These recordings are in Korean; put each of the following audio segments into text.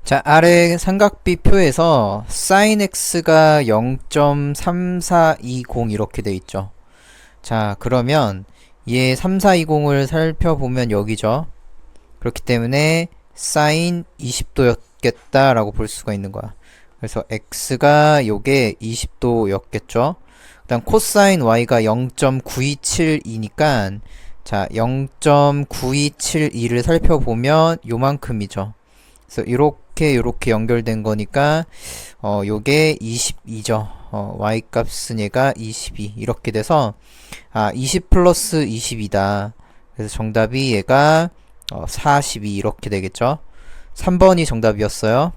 자, 아래 삼각비 표에서 sin x가 0.3420 이렇게 돼 있죠. 자, 그러면 얘 3420을 살펴보면 여기죠. 그렇기 때문에 sin 20도였겠다라고 볼 수가 있는 거야. 그래서 x가 요게 20도였겠죠. 그다음 코사인 y가 0.9272니까 자, 0.9272를 살펴보면 요만큼이죠. 그래서 요렇게 연결된 거니까 요게 22죠. y 값은 얘가 22 이렇게 돼서 20 플러스 22다. 그래서 정답이 얘가 42 이렇게 되겠죠. 3번이 정답이었어요.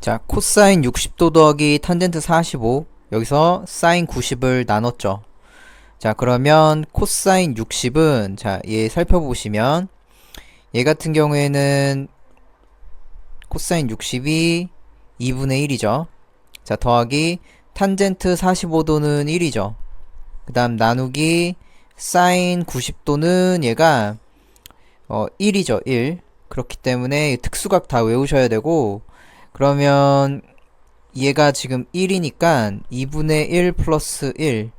자, 코사인 60도 더하기 탄젠트 45 여기서 사인 90을 나눴죠. 자, 그러면 코사인 60은 자, 얘 살펴보시면 얘 같은 경우에는 코사인 60이 2분의 1이죠. 자, 더하기 탄젠트 45도는 1이죠. 그 다음 나누기 사인 90도는 얘가 1이죠. 1. 그렇기 때문에 특수각 다 외우셔야 되고, 그러면 얘가 지금 1이니까 2분의 1 플러스 1,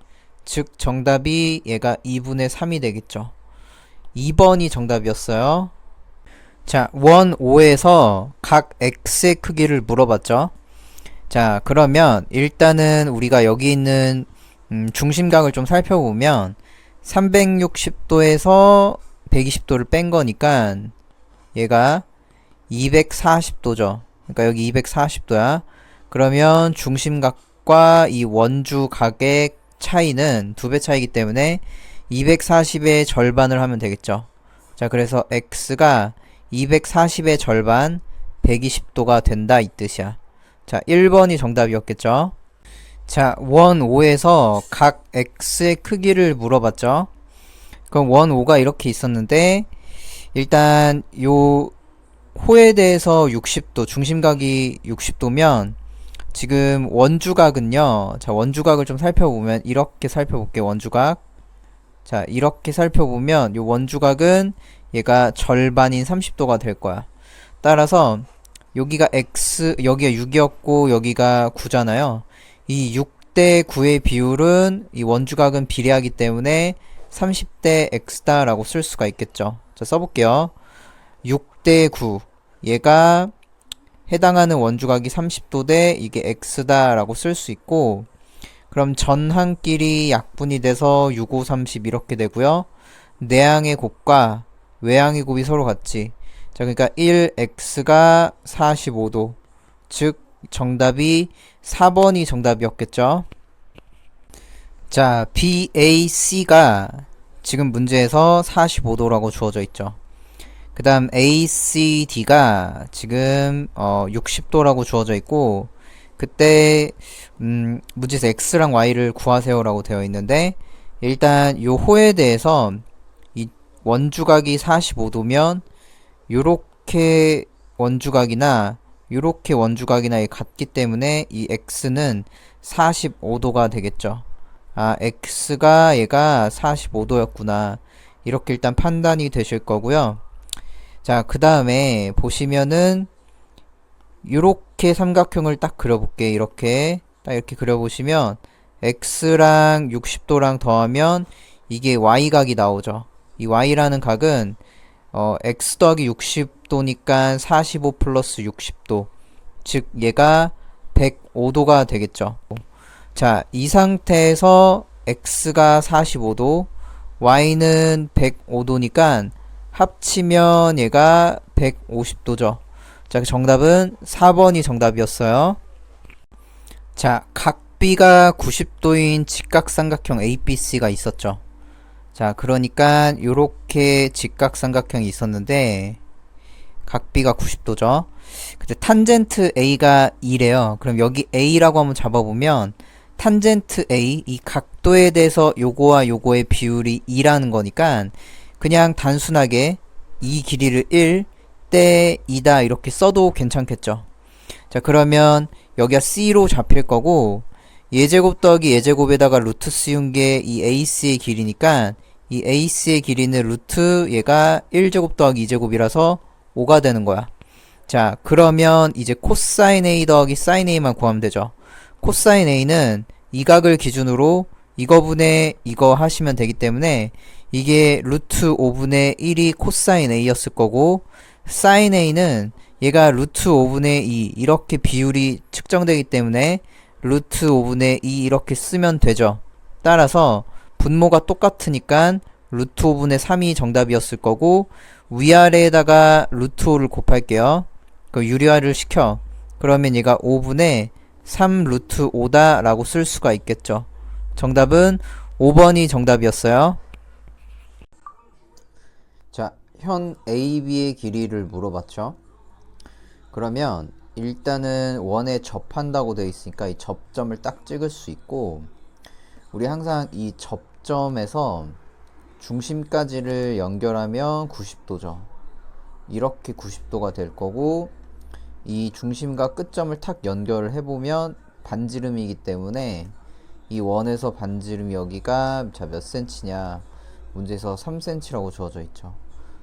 즉 정답이 얘가 2분의 3이 되겠죠. 2번이 정답이었어요. 자, 원 5에서 각 x의 크기를 물어봤죠. 자, 그러면 일단은 우리가 여기 있는 중심각을 좀 살펴보면 360도에서 120도를 뺀 거니까 얘가 240도죠. 그러니까 여기 240도야. 그러면 중심각과 이 원주각의 차이는 2배 차이기 때문에 240의 절반을 하면 되겠죠. 자, 그래서 x가 240의 절반 120도가 된다 이 뜻이야. 자, 1번이 정답이었겠죠. 자, 원 5에서 각 x의 크기를 물어봤죠. 그럼 원 5가 이렇게 있었는데 일단 요 호에 대해서 60도, 중심각이 60도면 지금 원주각은요. 자, 원주각을 좀 살펴보면 이렇게 살펴볼게요. 원주각. 자, 이렇게 살펴보면 요 원주각은 얘가 절반인 30도가 될 거야. 따라서 여기가 x, 여기가 6이었고 여기가 9잖아요. 이 6대 9의 비율은 이 원주각은 비례하기 때문에 30대 x다라고 쓸 수가 있겠죠. 자, 써볼게요. 6대 9 얘가 해당하는 원주각이 30도 대 이게 x다라고 쓸 수 있고, 그럼 전항끼리 약분이 돼서 6, 5, 30 이렇게 되고요. 내항의 곱과 외항의 곱이 서로 같지. 자, 그러니까 1x가 45도. 즉 정답이 4번이 정답이었겠죠. 자, BAC가 지금 문제에서 45도라고 주어져 있죠. 그 다음 ACD가 지금 60도라고 주어져 있고, 그때 문제에서 x랑 y를 구하세요라고 되어 있는데, 일단 요 호에 대해서 이 원주각이 45도면 요렇게 원주각이나 요렇게 원주각이나 같기 때문에 이 x는 45도가 되겠죠. x가 얘가 45도였구나. 이렇게 일단 판단이 되실 거고요. 자, 그 다음에 보시면은 요렇게 삼각형을 딱 그려볼게. 이렇게 딱 이렇게 그려보시면 x랑 60도랑 더하면 이게 y각이 나오죠. 이 y라는 각은 x 더하기 60도니까 45 플러스 60도, 즉 얘가 105도가 되겠죠. 자, 이 상태에서 x가 45도, y는 105도니까 합치면 얘가 150도죠. 자, 정답은 4번이 정답이었어요. 자, 각비가 90도인 직각삼각형 ABC가 있었죠. 자, 그러니까 요렇게 직각삼각형이 있었는데 각비가 90도죠. 근데 탄젠트 A가 2래요. 그럼 여기 A라고 한번 잡아보면 탄젠트 A, 이 각도에 대해서 요거와 요거의 비율이 2라는 거니까 그냥 단순하게 이 길이를 1 대 2다 이렇게 써도 괜찮겠죠. 자, 그러면 여기가 C로 잡힐 거고, 예제곱 더하기 예제곱에다가 루트 씌운 게 이 AC의 길이니까 이 AC의 길이는 루트 얘가 1제곱 더하기 2제곱이라서 5가 되는 거야. 자, 그러면 이제 코사인 A 더하기 사인 A만 구하면 되죠. 코사인 A는 이 각을 기준으로 이거분의 이거 하시면 되기 때문에 이게 루트 5분의 1이 코사인 A였을 거고, 사인 A는 얘가 루트 5분의 2 이렇게 비율이 측정되기 때문에 루트 5분의 2 이렇게 쓰면 되죠. 따라서 분모가 똑같으니까 루트 5분의 3이 정답이었을 거고, 위아래에다가 루트 5를 곱할게요. 그 유리화를 시켜. 그러면 얘가 5분의 3 루트 5다 라고 쓸 수가 있겠죠. 정답은 5번이 정답이었어요. 자, 현 AB의 길이를 물어봤죠. 그러면 일단은 원에 접한다고 되어 있으니까 이 접점을 딱 찍을 수 있고, 우리 항상 이 접점에서 중심까지를 연결하면 90도죠. 이렇게 90도가 될 거고, 이 중심과 끝점을 탁 연결을 해보면 반지름이기 때문에 이 원에서 반지름 여기가 자 몇 센치냐, 문제에서 3cm라고 주어져 있죠.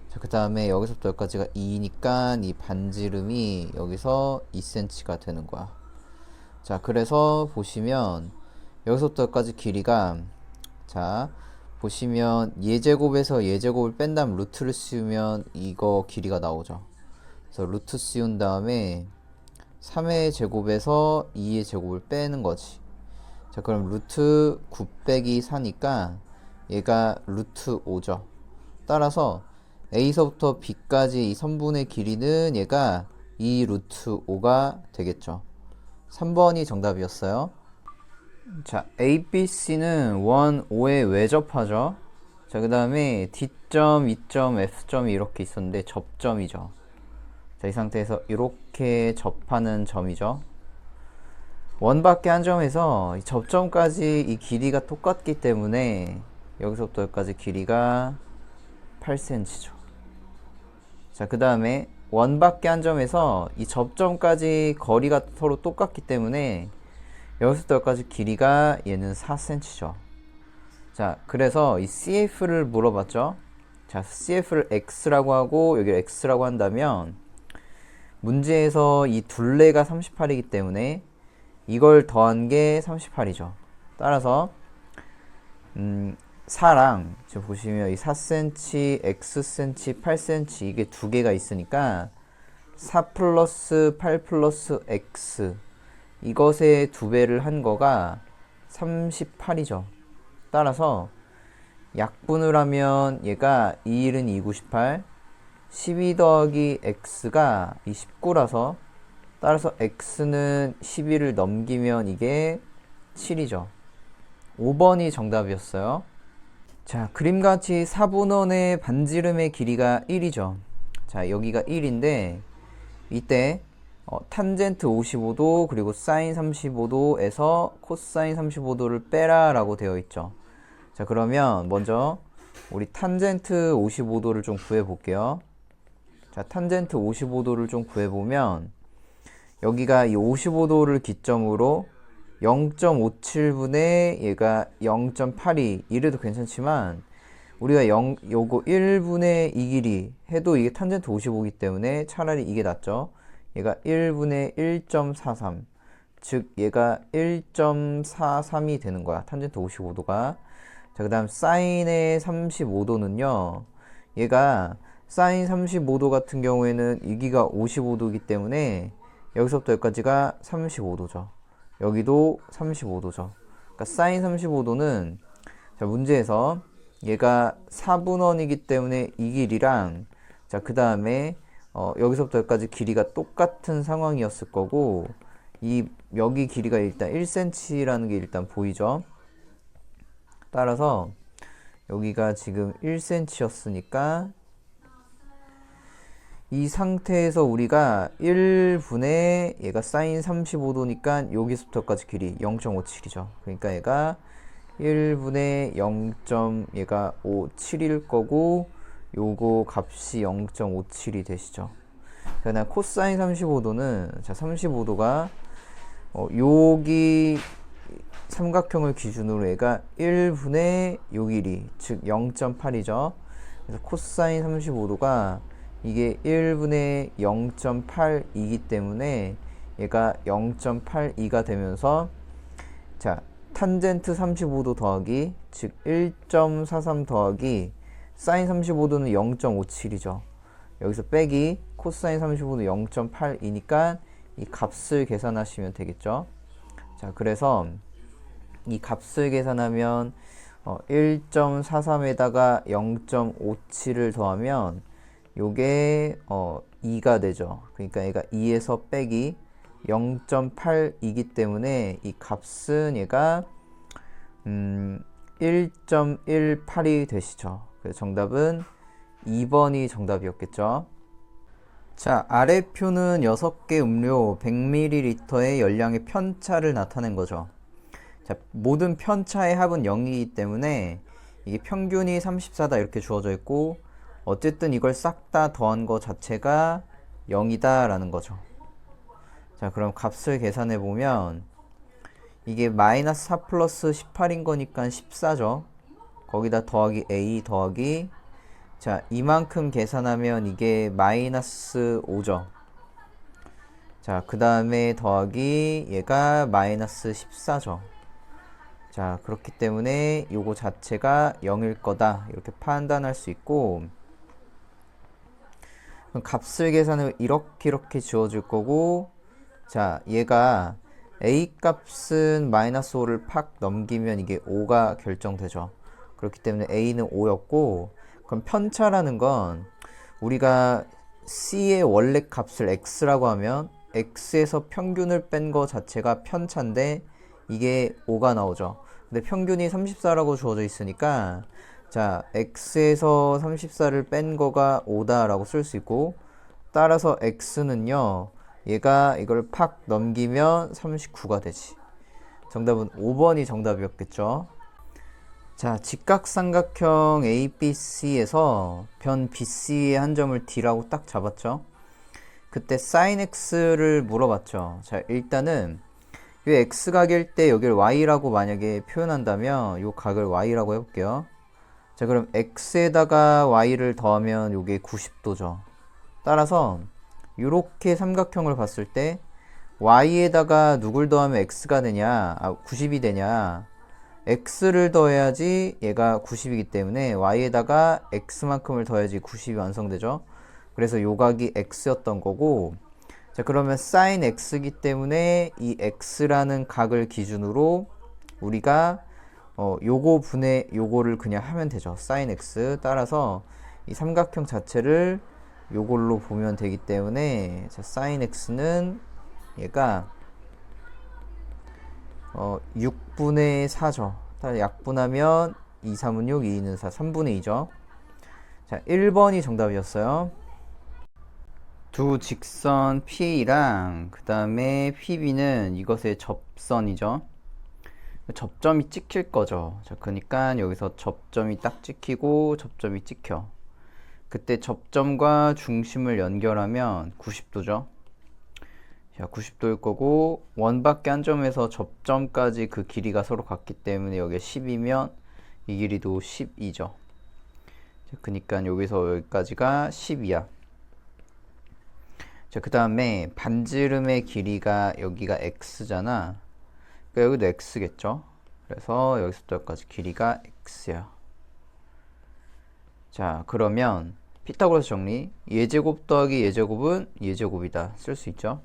자, 그 다음에 여기서부터 여기까지가 2니까 이 반지름이 여기서 2cm가 되는 거야. 자, 그래서 보시면 여기서부터 여기까지 길이가, 자 보시면 예제곱에서 예제곱을 뺀 다음 루트를 씌우면 이거 길이가 나오죠. 그래서 루트 씌운 다음에 3의 제곱에서 2의 제곱을 빼는 거지. 자, 그럼 루트 9 빼기 4니까 얘가 루트 5죠. 따라서 A서부터 B까지 이 선분의 길이는 얘가 2 루트 5가 되겠죠. 3번이 정답이었어요. 자, ABC는 원 5에 왜 접하죠? 자, 그 다음에 D점, E점, F점이 이렇게 있었는데 접점이죠. 자, 이 상태에서 이렇게 접하는 점이죠. 원밖에 한 점에서 이 접점까지 이 길이가 똑같기 때문에 여기서부터 여기까지 길이가 8cm죠. 자, 그 다음에 원밖에 한 점에서 이 접점까지 거리가 서로 똑같기 때문에 여기서부터 여기까지 길이가 얘는 4cm죠. 자, 그래서 이 CF를 물어봤죠. 자, CF를 X라고 하고 여기를 X라고 한다면 문제에서 이 둘레가 38이기 때문에 이걸 더한 게 38이죠. 따라서 4랑 지금 보시면 이 4cm, Xcm, 8cm 이게 두 개가 있으니까 4 플러스 8 플러스 X 이것의 2배를 한 거가 38이죠. 따라서 약분을 하면 얘가 2일은 2, 98 12 더하기 X가 29라서 따라서 X는 12를 넘기면 이게 7이죠. 5번이 정답이었어요. 자, 그림같이 4분원의 반지름의 길이가 1이죠. 자, 여기가 1인데 이때 탄젠트 55도 그리고 사인 35도에서 코사인 35도를 빼라 라고 되어 있죠. 자, 그러면 먼저 우리 탄젠트 55도를 좀 구해 볼게요. 자, 탄젠트 55도를 좀 구해 보면 여기가 이 55도를 기점으로 0.57분의 얘가 0.82 이래도 괜찮지만 우리가 요거 1분의 2 길이 해도 이게 탄젠트 55이기 때문에 차라리 이게 낫죠. 얘가 1분의 1.43 즉 얘가 1.43이 되는 거야. 탄젠트 55도가. 자, 그 다음 사인의 35도는요 얘가 사인 35도 같은 경우에는 여기가 55도이기 때문에 여기서부터 여기까지가 35도죠. 여기도 35도죠. 그러니까 사인 35도는 자, 문제에서 얘가 4분원이기 때문에 이 길이랑 자, 그 다음에 여기서부터 여기까지 길이가 똑같은 상황이었을 거고 여기 길이가 일단 1cm라는 게 일단 보이죠. 따라서 여기가 지금 1cm였으니까 이 상태에서 우리가 1분의 얘가 사인 35도니까 여기서부터까지 길이 0.57이죠. 그러니까 얘가 1분의 0. 얘가 57일 거고 요거 값이 0.57이 되시죠. 그다음 코사인 35도는 자 35도가 여기 삼각형을 기준으로 얘가 1분의 요 길이 즉 0.8이죠. 그래서 코사인 35도가 이게 1분의 0.82이기 때문에 얘가 0.82가 되면서 자, 탄젠트 35도 더하기 즉 1.43 더하기 사인 35도는 0.57이죠. 여기서 빼기 코사인 35도 0.82니까 이 값을 계산하시면 되겠죠. 자, 그래서 이 값을 계산하면 1.43에다가 0.57을 더하면 요게 2가 되죠. 그러니까 얘가 2에서 빼기 0.8이기 때문에 이 값은 얘가 1.18이 되시죠. 그래서 정답은 2번이 정답이었겠죠. 자, 아래 표는 6개 음료 100ml의 열량의 편차를 나타낸 거죠. 자, 모든 편차의 합은 0이기 때문에 이게 평균이 34다 이렇게 주어져 있고 어쨌든 이걸 싹 다 더한 거 자체가 0이다 라는 거죠. 자, 그럼 값을 계산해 보면 이게 마이너스 4 플러스 18인 거니까 14죠. 거기다 더하기 a 더하기 자, 이만큼 계산하면 이게 마이너스 5죠. 자, 그 다음에 더하기 얘가 마이너스 14죠. 자, 그렇기 때문에 요거 자체가 0일 거다 이렇게 판단할 수 있고 값을 계산을 이렇게 지워줄 거고 자, 얘가 a 값은 마이너스 5를 팍 넘기면 이게 5가 결정되죠. 그렇기 때문에 a는 5였고 그럼 편차라는 건 우리가 c의 원래 값을 x라고 하면 x에서 평균을 뺀 거 자체가 편차인데 이게 5가 나오죠. 근데 평균이 34라고 주어져 있으니까 자, x에서 34를 뺀 거가 5다 라고 쓸 수 있고 따라서 x는요 얘가 이걸 팍 넘기면 39가 되지. 정답은 5번이 정답이었겠죠. 자, 직각삼각형 ABC에서 변 BC의 한 점을 D라고 딱 잡았죠. 그때 sin X를 물어봤죠. 자, 일단은 이 X각일 때 여기를 Y라고 만약에 표현한다면 이 각을 Y라고 해볼게요. 자, 그럼 X에다가 Y를 더하면 이게 90도죠. 따라서 이렇게 삼각형을 봤을 때 Y에다가 누굴 더하면 X가 되냐, 90이 되냐, X를 더해야지 얘가 90이기 때문에 Y에다가 X만큼을 더해야지 90이 완성되죠. 그래서 요 각이 X였던 거고 자, 그러면 sin X이기 때문에 이 X라는 각을 기준으로 우리가 요거 분의 요거를 그냥 하면 되죠. sin X 따라서 이 삼각형 자체를 요걸로 보면 되기 때문에 자, sin X는 얘가 6분의 4죠. 약분하면 2, 3은 6, 2는 4, 3분의 2죠. 자, 1번이 정답이었어요. 두 직선 PA랑 그 다음에 PB는 이것의 접선이죠. 접점이 찍힐 거죠. 자, 그러니까 여기서 접점이 딱 찍히고 접점이 찍혀. 그때 접점과 중심을 연결하면 90도죠. 자, 90도일 거고 원밖에 한 점에서 접점까지 그 길이가 서로 같기 때문에 여기가 10이면 이 길이도 12죠. 자, 그러니까 여기서 여기까지가 10이야. 자, 그 다음에 반지름의 길이가 여기가 x잖아. 그러니까 여기도 x겠죠. 그래서 여기서부터 여기까지 길이가 x야. 자, 그러면 피타고라스 정리. 예제곱 더하기 예제곱은 예제곱이다. 쓸 수 있죠.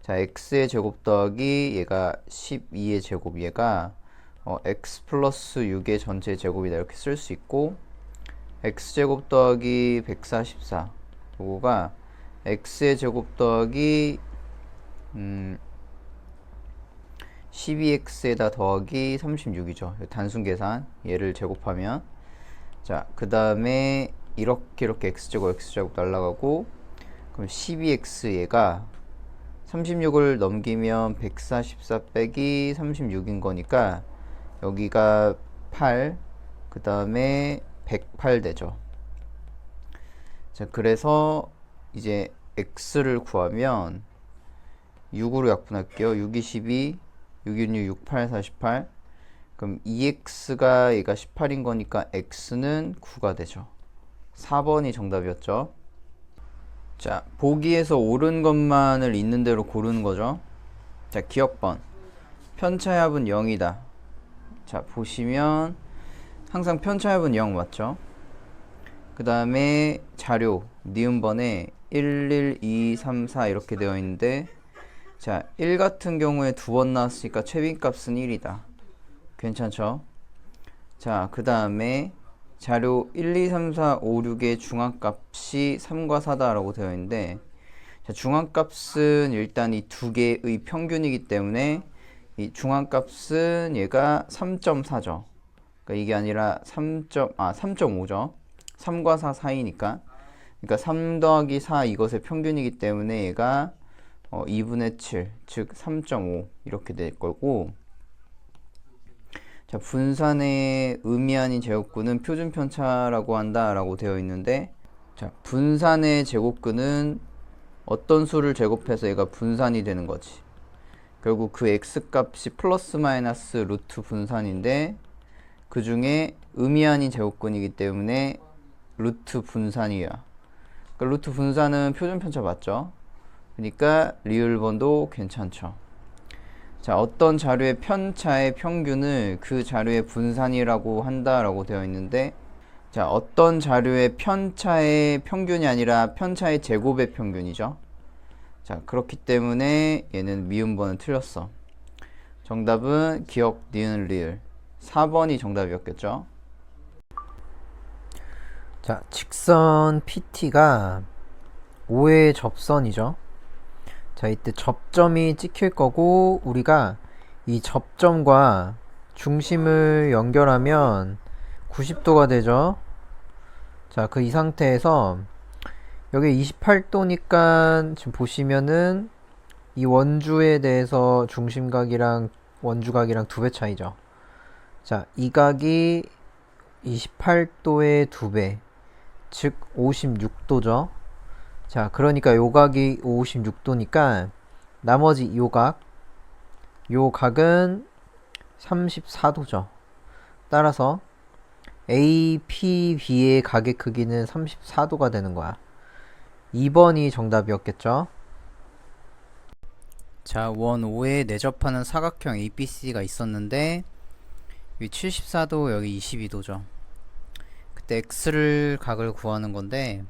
자, x의 제곱 더하기 얘가 12의 제곱 얘가 x 플러스 6의 전체 제곱이다 이렇게 쓸 수 있고 x제곱 더하기 144 요거가 x의 제곱 더하기 12x에다 더하기 36이죠. 단순 계산 얘를 제곱하면 자, 그 다음에 이렇게 x제곱 날라가고 그럼 12x 얘가 36을 넘기면 144 빼기 36인 거니까 여기가 8 그 다음에 108 되죠. 자, 그래서 이제 x를 구하면 6으로 약분할게요. 6, 2, 12 6, 6, 6, 8, 48 그럼 2x가 얘가 18인 거니까 x는 9가 되죠. 4번이 정답이었죠. 자, 보기에서 옳은 것만을 있는 대로 고르는 거죠. 자, 기억번. 편차의 합은 0이다. 자, 보시면 항상 편차의 합은 0 맞죠? 그 다음에 자료, 니은번에 1, 1, 2, 3, 4 이렇게 되어 있는데, 자, 1 같은 경우에 두 번 나왔으니까 최빈값은 1이다. 괜찮죠? 자, 그 다음에 자료 1, 2, 3, 4, 5, 6의 중앙값이 3과 4다 라고 되어 있는데, 자, 중앙값은 일단 이 두 개의 평균이기 때문에 이 중앙값은 얘가 3.4죠. 그러니까 이게 아니라 3.5죠. 3과 4 사이니까. 그러니까 3 더하기 4 이것의 평균이기 때문에 얘가 2분의 7, 즉 3.5 이렇게 될 거고, 자, 분산의 의미 아닌 제곱근은 표준편차라고 한다라고 되어 있는데, 자, 분산의 제곱근은 어떤 수를 제곱해서 얘가 분산이 되는 거지. 결국 그 x값이 플러스 마이너스 루트 분산인데, 그 중에 의미 아닌 제곱근이기 때문에 루트 분산이야. 그러니까 루트 분산은 표준편차 맞죠? 그러니까 리을번도 괜찮죠. 자, 어떤 자료의 편차의 평균을 그 자료의 분산이라고 한다라고 되어 있는데, 자, 어떤 자료의 편차의 평균이 아니라 편차의 제곱의 평균이죠. 자, 그렇기 때문에 얘는 미음번은 틀렸어. 정답은 기억, 니은, 리을 4번이 정답이었겠죠. 자, 직선 PT가 5의 접선이죠. 자, 이때 접점이 찍힐 거고, 우리가 이 접점과 중심을 연결하면 90도가 되죠. 자, 그 이 상태에서 여기 28도니까 지금 보시면은 이 원주에 대해서 중심각이랑 원주각이랑 2배 차이죠. 자, 이 각이 28도의 2배, 즉 56도죠. 자, 그러니까 요 각이 56도니까 나머지 요 각은 34도죠. 따라서 APB의 각의 크기는 34도가 되는 거야. 2번이 정답이었겠죠. 자, 원 5에 내접하는 사각형 ABC가 있었는데 여기 74도, 여기 22도죠. 그때 X를 각을 구하는 건데,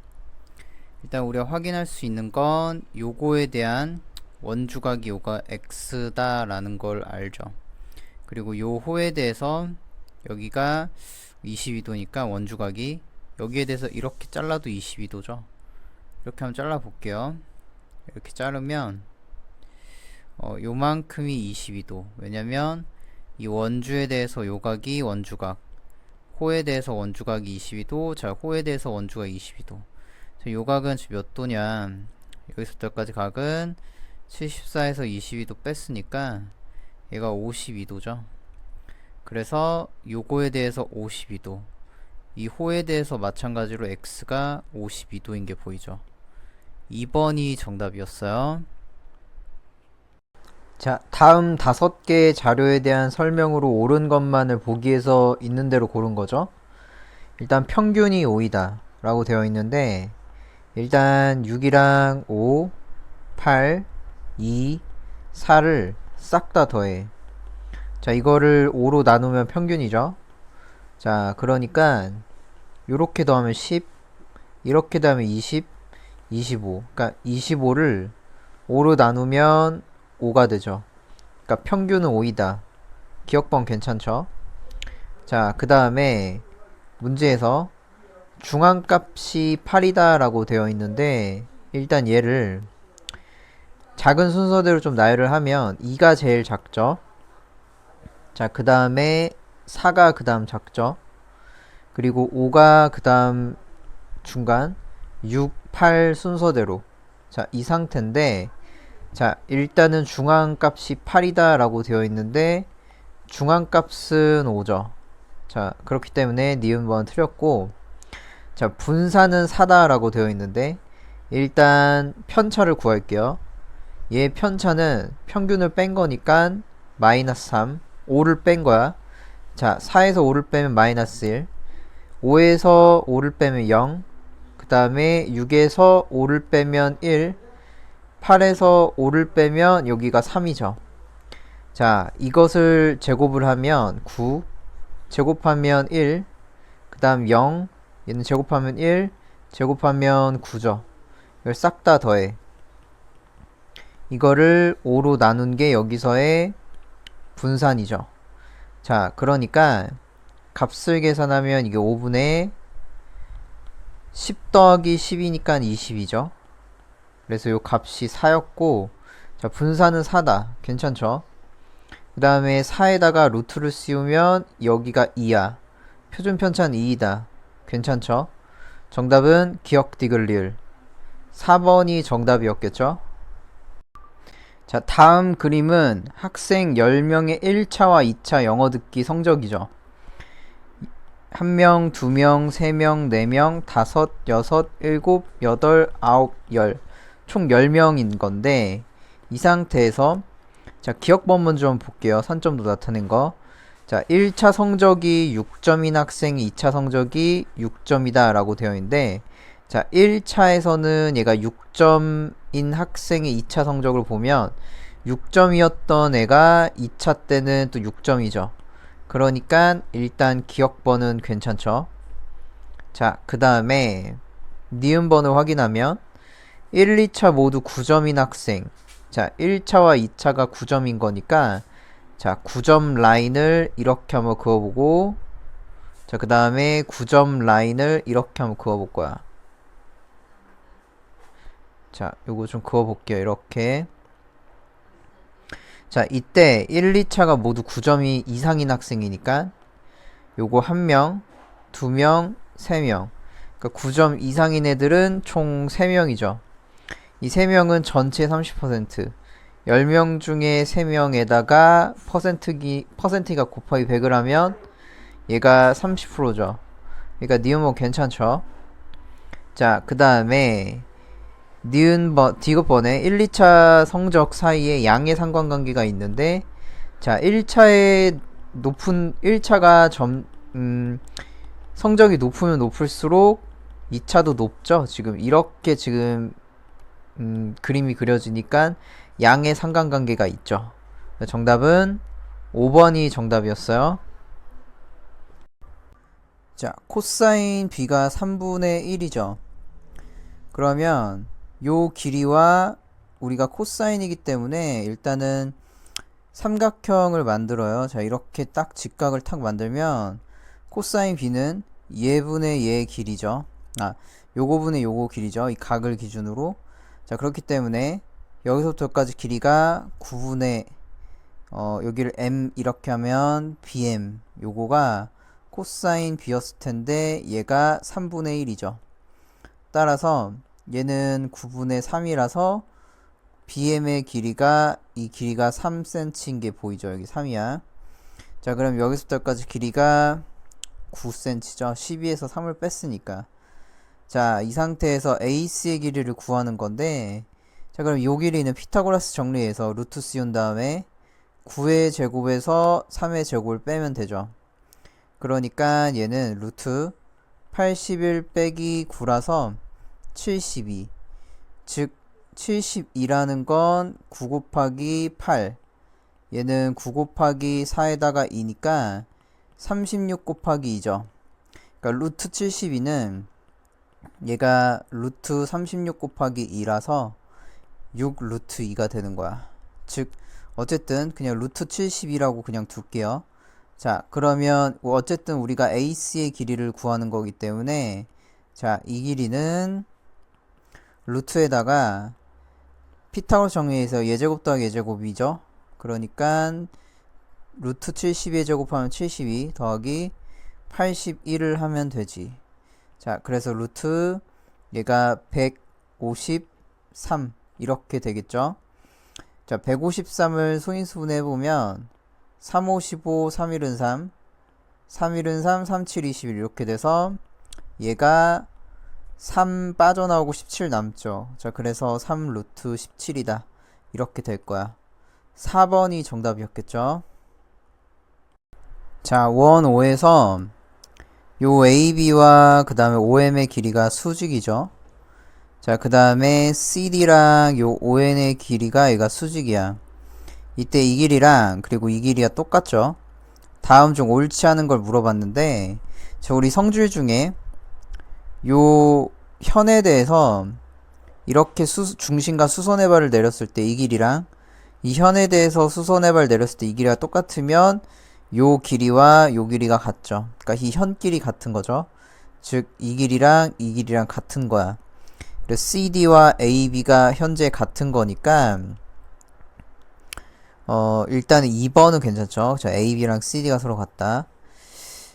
일단 우리가 확인할 수 있는 건 요거에 대한 원주각이 요가 X다 라는 걸 알죠. 그리고 요 호에 대해서 여기가 22도니까 원주각이 여기에 대해서 이렇게 잘라도 22도죠. 이렇게 한번 잘라 볼게요. 이렇게 자르면 요만큼이 22도. 왜냐면 이 원주에 대해서 요각이 원주각, 호에 대해서 원주각이 22도, 자, 호에 대해서 원주각이 22도. 자, 요각은 지금 몇 도냐? 여기서부터까지 각은 74에서 22도 뺐으니까 얘가 52도죠. 그래서 요거에 대해서 52도, 이 호에 대해서 마찬가지로 x가 52도인 게 보이죠. 2번이 정답이었어요. 자, 다음 5개의 자료에 대한 설명으로 옳은 것만을 보기에서 있는 대로 고른 거죠. 일단 평균이 5이다 라고 되어 있는데, 일단 6이랑 5, 8, 2, 4를 싹 다 더해. 자, 이거를 5로 나누면 평균이죠. 자, 그러니까 요렇게 더하면 10, 이렇게 더하면 20, 25. 그러니까 25를 5로 나누면 5가 되죠. 그러니까 평균은 5이다. 기억번 괜찮죠? 자, 그 다음에 문제에서 중앙값이 8이다 라고 되어 있는데, 일단 얘를 작은 순서대로 좀 나열을 하면 2가 제일 작죠. 자, 그 다음에 4가 그 다음 작죠. 그리고 5가 그 다음 중간, 6, 8 순서대로. 자, 이 상태인데, 자, 일단은 중앙값이 8이다 라고 되어 있는데 중앙값은 5죠. 자, 그렇기 때문에 니은번 틀렸고, 자, 분산은 4다 라고 되어 있는데 일단 편차를 구할게요. 얘 편차는 평균을 뺀 거니까 마이너스 3, 5를 뺀 거야. 자, 4에서 5를 빼면 마이너스 1, 5에서 5를 빼면 0, 그 그 다음에 6에서 5를 빼면 1, 8에서 5를 빼면 여기가 3이죠. 자, 이것을 제곱을 하면 9, 제곱하면 1, 그 다음 0, 얘는 제곱하면 1, 제곱하면 9죠. 이걸 싹 다 더해. 이거를 5로 나눈 게 여기서의 분산이죠. 자, 그러니까 값을 계산하면 이게 5분의 10 더하기 10이니까 20이죠. 그래서 요 값이 4였고, 자, 분산은 4다. 괜찮죠? 그 다음에 4에다가 루트를 씌우면 여기가 2야. 표준 편차는 2이다. 괜찮죠? 정답은 기억 디귿리을 4번이 정답이었겠죠? 자, 다음 그림은 학생 10명의 1차와 2차 영어 듣기 성적이죠. 1명, 2명, 3명, 4명, 5, 6, 7, 8, 9, 10. 총 10명인 건데, 이 상태에서, 자, 기억번 먼저 한번 볼게요. 산점도 나타낸 거. 자, 1차 성적이 6점인 학생이 2차 성적이 6점이다 라고 되어 있는데, 자, 1차에서는 얘가 6점인 학생의 2차 성적을 보면 6점이었던 애가 2차 때는 또 6점이죠. 그러니까 일단 기억번은 괜찮죠. 자, 그 다음에 니은번을 확인하면 1, 2차 모두 9점인 학생. 자, 1차와 2차가 9점인 거니까 자, 9점 라인을 이렇게 한번 그어보고 자, 그 다음에 9점 라인을 이렇게 한번 그어볼 거야. 자, 요거 좀 그어볼게요. 이렇게. 자, 이때 1, 2차가 모두 9점이 이상인 학생이니까 요거 1명, 2명, 3명. 그러니까 9점 이상인 애들은 총 3명이죠. 이 3명은 전체 30%. 10명 중에 3명에다가 퍼센트가 곱하기 100을 하면 얘가 30%죠. 그러니까 니은번 괜찮죠? 자, 그 다음에 디귿번에 1, 2차 성적 사이에 양의 상관관계가 있는데 자, 1차가 성적이 높으면 높을수록 2차도 높죠. 지금 이렇게 지금 그림이 그려지니까 양의 상관관계가 있죠. 정답은 5번이 정답이었어요. 자, 코사인 b가 3분의 1이죠. 그러면 요 길이와 우리가 코사인이기 때문에 일단은 삼각형을 만들어요. 자, 이렇게 딱 직각을 탁 만들면 코사인 b는 얘분의 얘 길이죠. 아, 요거분의 요거 길이죠. 이 각을 기준으로. 자, 그렇기 때문에 여기서부터까지 길이가 9분의 여기를 m 이렇게 하면 bm 요거가 코사인 b였을 텐데 얘가 3분의 1이죠. 따라서 얘는 9분의 3이라서 bm의 길이가 이 길이가 3cm인 게 보이죠. 여기 3이야. 자, 그럼 여기서부터까지 길이가 9cm죠. 12에서 3을 뺐으니까. 자, 이 상태에서 AC의 길이를 구하는 건데 자, 그럼 요 길이는 피타고라스 정리해서 루트 씌운 다음에 9의 제곱에서 3의 제곱을 빼면 되죠. 그러니까 얘는 루트 81 빼기 9라서 72. 즉 72라는 건 9 곱하기 8. 얘는 9 곱하기 4에다가 2니까 36 곱하기 2죠. 그러니까 루트 72는 얘가 루트 36 곱하기 2라서 6 루트 2가 되는 거야. 즉 어쨌든 그냥 루트 72라고 그냥 둘게요. 자, 그러면 어쨌든 우리가 AC의 길이를 구하는 거기 때문에 자, 이 길이는 루트에다가 피타고라스 정리해서 예제곱 더하기 예제곱이죠. 그러니까 루트 72에 제곱하면 72 더하기 81을 하면 되지. 자, 그래서 루트 얘가 153 이렇게 되겠죠. 자, 153을 소인수분 해보면 3, 5, 15, 3, 1은 3, 3, 1은 3, 3, 7, 21 이렇게 돼서 얘가 3 빠져나오고 17 남죠. 자, 그래서 3 루트 17이다. 이렇게 될 거야. 4번이 정답이었겠죠. 자, 원 5에서 요 AB와 그 다음에 OM의 길이가 수직이죠. 자, 그 다음에 CD랑 요 ON의 길이가 얘가 수직이야. 이때 이 길이랑 그리고 이 길이가 똑같죠. 다음 중 옳지 않은 걸 물어봤는데, 자, 우리 성질 중에 요 현에 대해서 이렇게 중심과 수선의 발을 내렸을 때 이 길이랑 이 현에 대해서 수선의 발을 내렸을 때 이 길이가 똑같으면 요 길이와 요 길이가 같죠. 그러니까 이 현길이 같은 거죠. 즉 이 길이랑 이 길이랑 같은 거야. 그래서 CD와 AB가 현재 같은 거니까 일단 2번은 괜찮죠. 자, AB랑 CD가 서로 같다.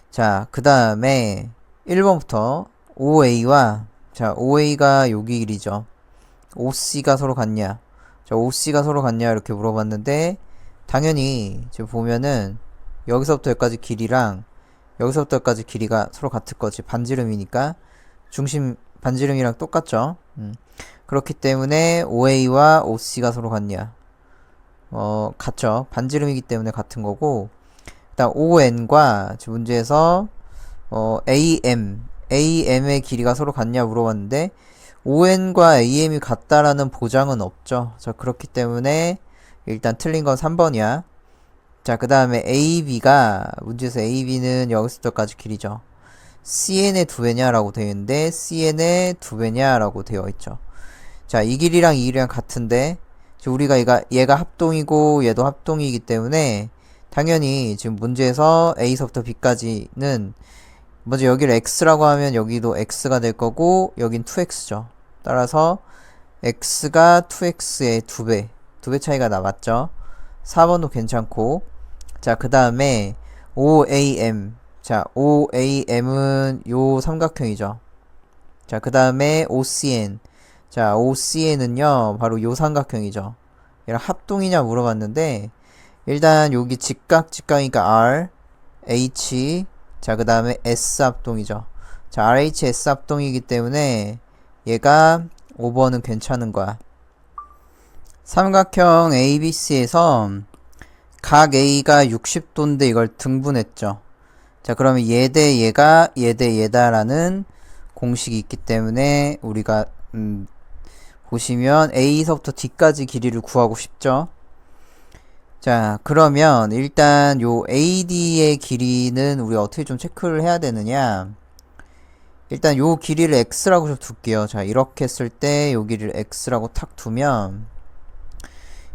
자, 그 다음에 1번부터 OA와 자, OA가 여기 길이죠. OC가 서로 같냐? 자, OC가 서로 같냐? 이렇게 물어봤는데 당연히 지금 보면은 여기서부터 여기까지 길이랑 여기서부터 여기까지 길이가 서로 같을 거지. 반지름이니까 중심 반지름이랑 똑같죠. 그렇기 때문에 OA와 OC가 서로 같냐? 같죠. 반지름이기 때문에 같은 거고 일단 ON과 지금 문제에서 AM의 길이가 서로 같냐 물어봤는데 ON과 AM이 같다라는 보장은 없죠. 자, 그렇기 때문에 일단 틀린 건 3번이야. 자, 그 다음에 AB가 문제에서 AB는 여기서부터까지 길이죠. CN의 2배냐 라고 되어 있는데 CN의 2배냐 라고 되어 있죠. 자, 이 길이랑 이 길이랑 같은데 우리가 얘가 합동이고 얘도 합동이기 때문에 당연히 지금 문제에서 A서부터 B까지는 먼저 여기를 X라고 하면 여기도 X가 될 거고 여긴 2X죠. 따라서 X가 2X의 2배 2배 차이가 나왔죠. 4번도 괜찮고 자, 그 다음에 OAM 자, OAM은 요 삼각형이죠. 자, 그 다음에 OCN 자, OCN은요 바로 요 삼각형이죠. 얘랑 합동이냐 물어봤는데 일단 여기 직각이니까 R, H 자, 그 다음에 S 합동이죠. 자, RH, S 합동이기 때문에 얘가 5번은 괜찮은 거야. 삼각형 ABC에서 각 A가 60도인데 이걸 등분했죠. 자, 그러면 얘 대 얘가 얘 대 얘다라는 공식이 있기 때문에 우리가 보시면 A서부터 D까지 길이를 구하고 싶죠. 자, 그러면 일단 요 AD의 길이는 우리가 어떻게 좀 체크를 해야 되느냐. 일단 요 길이를 X라고 좀 둘게요. 자, 이렇게 했을 때 요 길이를 X라고 탁 두면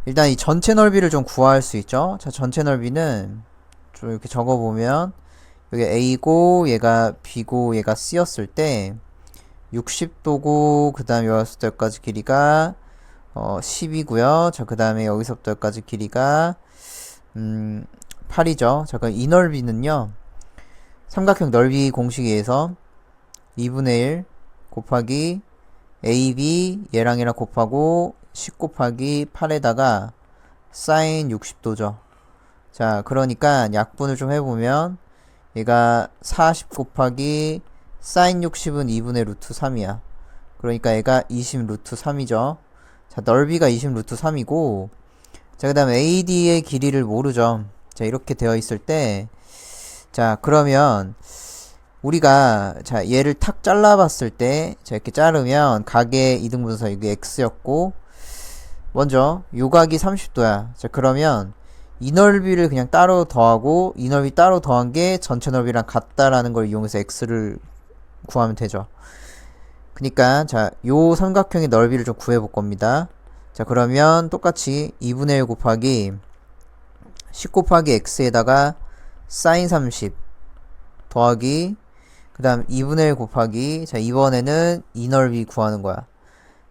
일단 이 전체 넓이를 좀 구할 수 있죠. 자, 전체 넓이는 좀 이렇게 적어보면 여기 A고 얘가 B고 얘가 C였을 때 60도고 그 다음에 여기서부터 여기까지 길이가 10이고요. 자, 그 다음에 여기서부터 여기까지 길이가 8이죠. 자, 그럼 이 넓이는요. 삼각형 넓이 공식에 의해서 2분의 1 곱하기 AB 얘랑 얘랑 곱하고 10 곱하기 8에다가 사인 60도죠. 자, 그러니까 약분을 좀 해보면 얘가 40 곱하기 사인 60은 2분의 루트 3이야. 그러니까 얘가 20 루트 3이죠. 자, 넓이가 20 루트 3이고 자, 그 다음에 AD의 길이를 모르죠. 자, 이렇게 되어 있을 때 자, 그러면 우리가 자, 얘를 탁 잘라봤을 때 자, 이렇게 자르면 각의 이등분선 이게 X였고 먼저 요 각이 30도야. 자, 그러면 이 넓이를 그냥 따로 더하고 이 넓이 따로 더한 게 전체 넓이랑 같다라는 걸 이용해서 X를 구하면 되죠. 그니까 자, 요 삼각형의 넓이를 좀 구해볼 겁니다. 자, 그러면 똑같이 2분의 1 곱하기 10 곱하기 X에다가 사인 30 더하기 그 다음 2분의 1 곱하기 자, 이번에는 이 넓이 구하는 거야.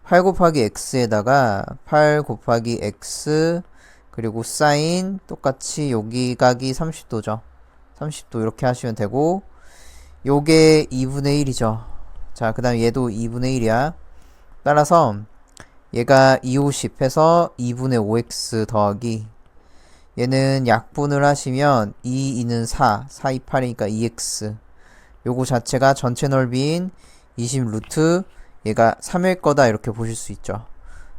8 곱하기 X에다가 8 곱하기 X 그리고 사인 똑같이 여기 각이 30도죠. 30도 이렇게 하시면 되고 요게 2분의 1이죠. 자, 그 다음 얘도 2분의 1이야. 따라서 얘가 250 해서 2분의 5x 더하기 얘는 약분을 하시면 2, 2는 4, 4, 2, 8이니까 2x 요거 자체가 전체 넓이인 20 루트 얘가 3일 거다 이렇게 보실 수 있죠.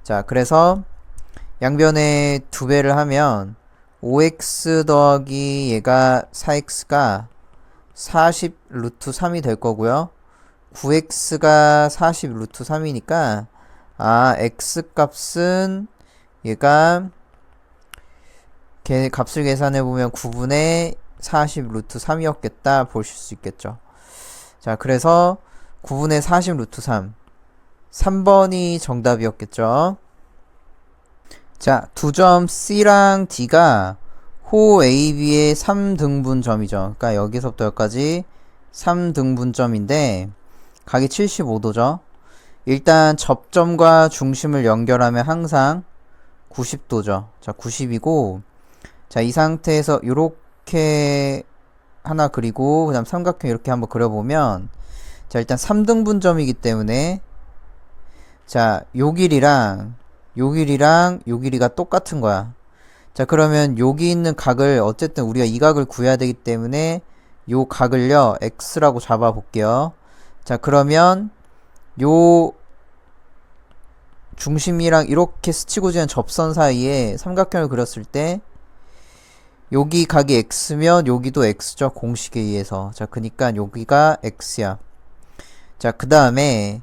자, 그래서 양변에 2배를 하면 5x 더하기 얘가 4x가 40 루트 3이 될 거고요. 9x가 40 루트 3이니까 x 값은 얘가 값을 계산해보면 9분의 40 루트 3이었겠다 보실 수 있겠죠. 자, 그래서 9분의 40 루트 3 3번이 정답이었겠죠. 자, 두 점 C랑 D가 호 AB의 3등분점이죠. 그러니까 여기서부터 여기까지 3등분점인데 각이 75도죠. 일단 접점과 중심을 연결하면 항상 90도죠. 자, 90이고 자, 이 상태에서 요렇게 하나 그리고 그 다음 삼각형 이렇게 한번 그려보면 자, 일단 3등분점이기 때문에 자, 요 길이랑 요 길이가 똑같은 거야. 자, 그러면 여기 있는 각을 어쨌든 우리가 이 각을 구해야 되기 때문에 요 각을요 x라고 잡아 볼게요. 자, 그러면 요 중심이랑 이렇게 스치고 지는 접선 사이에 삼각형을 그렸을 때 여기 각이 x면 여기도 x죠. 공식에 의해서. 자, 그니까 여기가 x야. 자, 그 다음에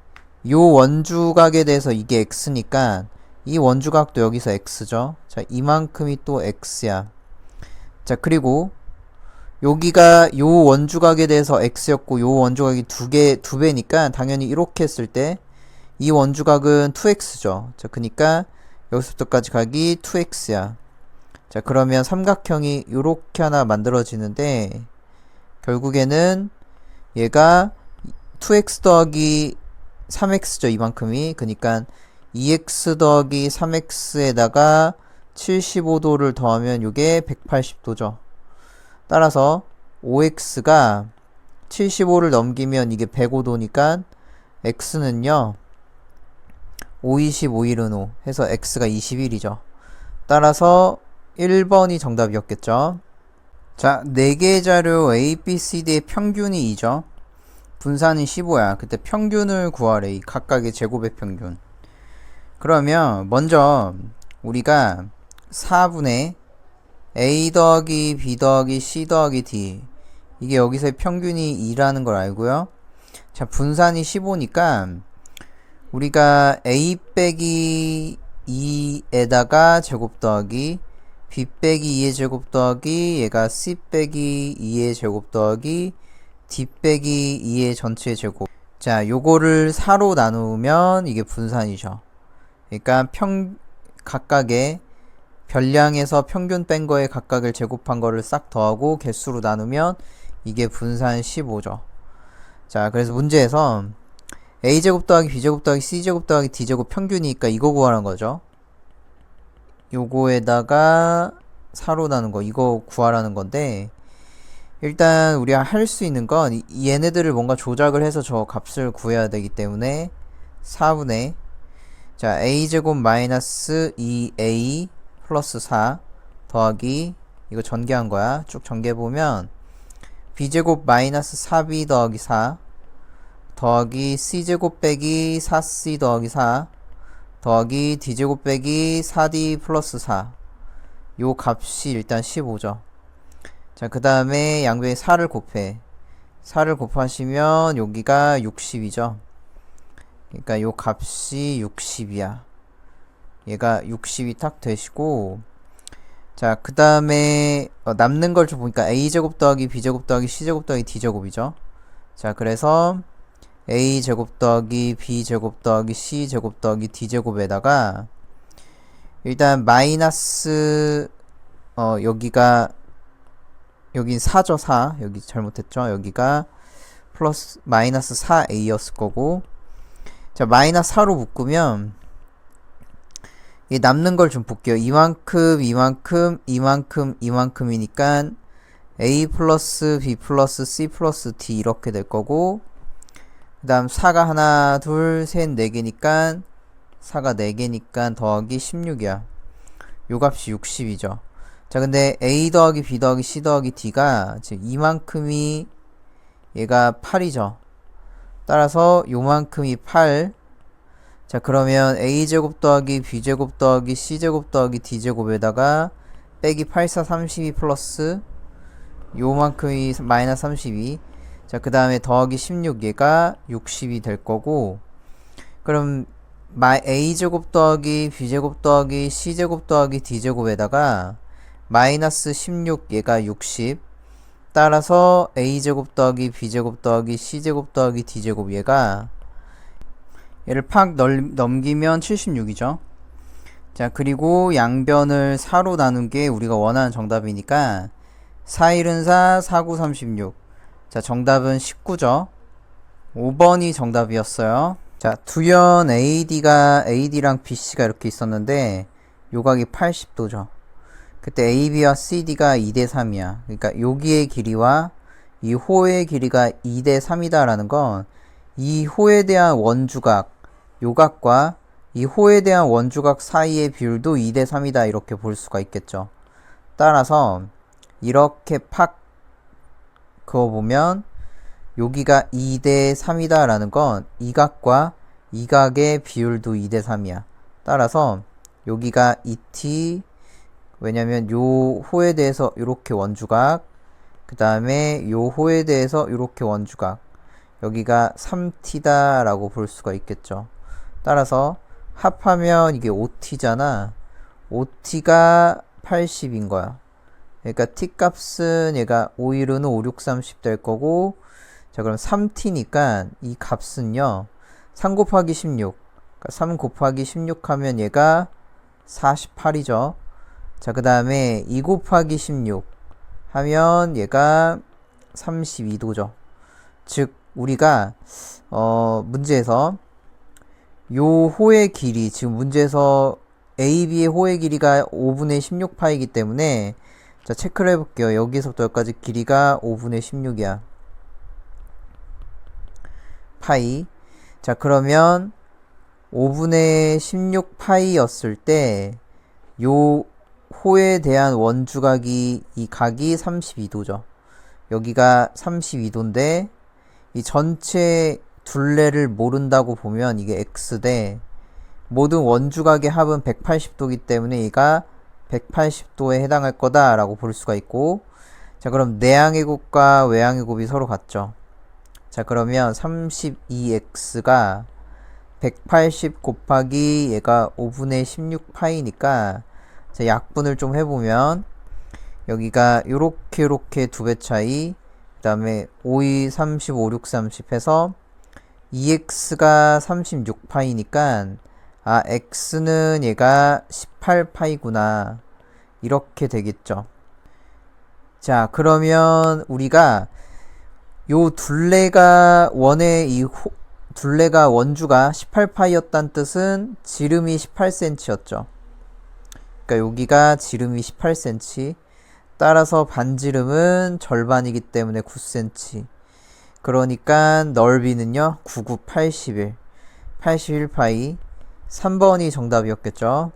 요 원주각에 대해서 이게 x니까 이 원주각도 여기서 x죠. 자, 이만큼이 또 x야. 자, 그리고 여기가 요 원주각에 대해서 x였고 요 원주각이 두 배니까 당연히 이렇게 했을 때 이 원주각은 2x죠. 자, 그니까 여기서부터까지 각이 2x야. 자, 그러면 삼각형이 요렇게 하나 만들어지는데 결국에는 얘가 2x 더하기 3x죠. 이만큼이. 그니까 2x 더하기 3x에다가 75도를 더하면 요게 180도죠. 따라서 5x가 75를 넘기면 이게 105도니까 x는요 5, 25, 1은 5 해서 x가 21이죠. 따라서 1번이 정답이었겠죠. 자, 4개의 자료 A, B, C, D의 평균이 2죠. 분산이 15야. 그때 평균을 구하래. 이 각각의 제곱의 평균. 그러면 먼저 우리가 4분의 A 더하기 B 더하기 C 더하기 D 이게 여기서의 평균이 2라는 걸 알고요. 자, 분산이 15니까 우리가 A 빼기 2에다가 제곱 더하기 B 빼기 2의 제곱 더하기 얘가 C 빼기 2의 제곱 더하기 D 빼기 2의 전체의 제곱. 자, 요거를 4로 나누면 이게 분산이죠. 그러니까 각각의 별량에서 평균 뺀 거에 각각을 제곱한 거를 싹 더하고 개수로 나누면 이게 분산 15죠. 자, 그래서 문제에서 a제곱 더하기 b제곱 더하기 c제곱 더하기 d제곱 평균이니까 이거 구하는 거죠. 요거에다가 4로 나눈 거 이거 구하라는 건데 일단 우리가 할 수 있는 건 얘네들을 뭔가 조작을 해서 저 값을 구해야 되기 때문에 4분의 자, a제곱 마이너스 2a 플러스 4 더하기 이거 전개한 거야. 쭉 전개해보면 b제곱 마이너스 4b 더하기 4 더하기 c제곱 빼기 4c 더하기 4 더하기 d제곱 빼기 4d 플러스 4 요 값이 일단 15죠. 자, 그 다음에 양변에 4를 곱해. 4를 곱하시면 여기가 60이죠. 그러니까 요 값이 60이야. 얘가 60이 딱 되시고 자, 그 다음에 남는 걸 좀 보니까 a제곱 더하기 b제곱 더하기 c제곱 더하기 d제곱이죠. 자, 그래서 a제곱 더하기 b제곱 더하기 c제곱 더하기 d제곱에다가 일단 마이너스 여기가 여긴 4죠. 4 여기 잘못했죠. 여기가 플러스 마이너스 4a였을 거고 자, 마이너스 4로 묶으면 이 남는 걸 좀 볼게요. 이만큼이니까 a 플러스 b 플러스 c 플러스 d 이렇게 될 거고 그 다음 4가 하나 둘 셋 4개니까 4가 4개니까 더하기 16이야. 요 값이 60이죠. 자, 근데 a 더하기 b 더하기 c 더하기 d가 지금 이만큼이 얘가 8이죠. 따라서 요만큼이 8. 자, 그러면 a제곱 더하기 b제곱 더하기 c제곱 더하기 d제곱에다가 빼기 8, 4, 32 플러스 요만큼이 마이너스 32 자, 그 다음에 더하기 16 얘가 60이 될 거고, 그럼 a제곱 더하기 b제곱 더하기 c제곱 더하기 d제곱에다가 마이너스 16 얘가 60, 따라서 a제곱 더하기 b제곱 더하기 c제곱 더하기 d제곱 얘가 얘를 팍 넘기면 76이죠. 자, 그리고 양변을 4로 나눈 게 우리가 원하는 정답이니까 4, 1은 4, 4, 9, 36. 자, 정답은 19죠. 5번이 정답이었어요. 자, 두연 AD랑 BC가 이렇게 있었는데 요각이 80도죠. 그때 AB와 CD가 2대 3이야. 그러니까 여기의 길이와 이 호의 길이가 2대 3이다 라는 건 이 호에 대한 원주각, 요각과 이 호에 대한 원주각 사이의 비율도 2대 3이다 이렇게 볼 수가 있겠죠. 따라서 이렇게 팍 그어보면 여기가 2대 3이다 라는 건 이 각과 이 각의 비율도 2대 3이야. 따라서 여기가 2t, 왜냐면 요 호에 대해서 이렇게 원주각, 그 다음에 요 호에 대해서 이렇게 원주각, 여기가 3t다 라고 볼 수가 있겠죠. 따라서 합하면 이게 5t잖아. 5t가 80인 거야. 그러니까 t 값은 얘가 5, 1은 5, 6, 30 될 거고, 자, 그럼 3t니까 이 값은요 3 곱하기 16, 그러니까 3 곱하기 16 하면 얘가 48이죠. 자, 그 다음에 2 곱하기 16 하면 얘가 32도죠. 즉 우리가 문제에서 요 호의 길이, 지금 문제에서 AB의 호의 길이가 5분의 16파이기 때문에, 자, 체크를 해볼게요. 여기서부터 여기까지 길이가 5분의 16이야. 파이. 자, 그러면 5분의 16파이였을 때 요 호에 대한 원주각이, 이 각이 32도죠. 여기가 32도인데 이 전체 둘레를 모른다고 보면 이게 x대, 모든 원주각의 합은 180도이기 때문에 얘가 180도에 해당할 거다라고 볼 수가 있고, 자, 그럼 내항의 곱과 외항의 곱이 서로 같죠. 자, 그러면 32x가 180 곱하기 얘가 5분의 16파이니까, 자, 약분을 좀 해보면 여기가 요렇게 두 배 차이, 그 다음에 5, 2, 30, 5, 6, 30 해서 2x가 36파이니까 아, x는 얘가 18파이구나 이렇게 되겠죠. 자, 그러면 우리가 요 둘레가 둘레가 원주가 18파이였단 뜻은 지름이 18cm였죠. 그러니까 여기가 지름이 18cm, 따라서 반지름은 절반이기 때문에 9cm. 그러니까 넓이는요 99, 81, 81파이. 3번이 정답이었겠죠.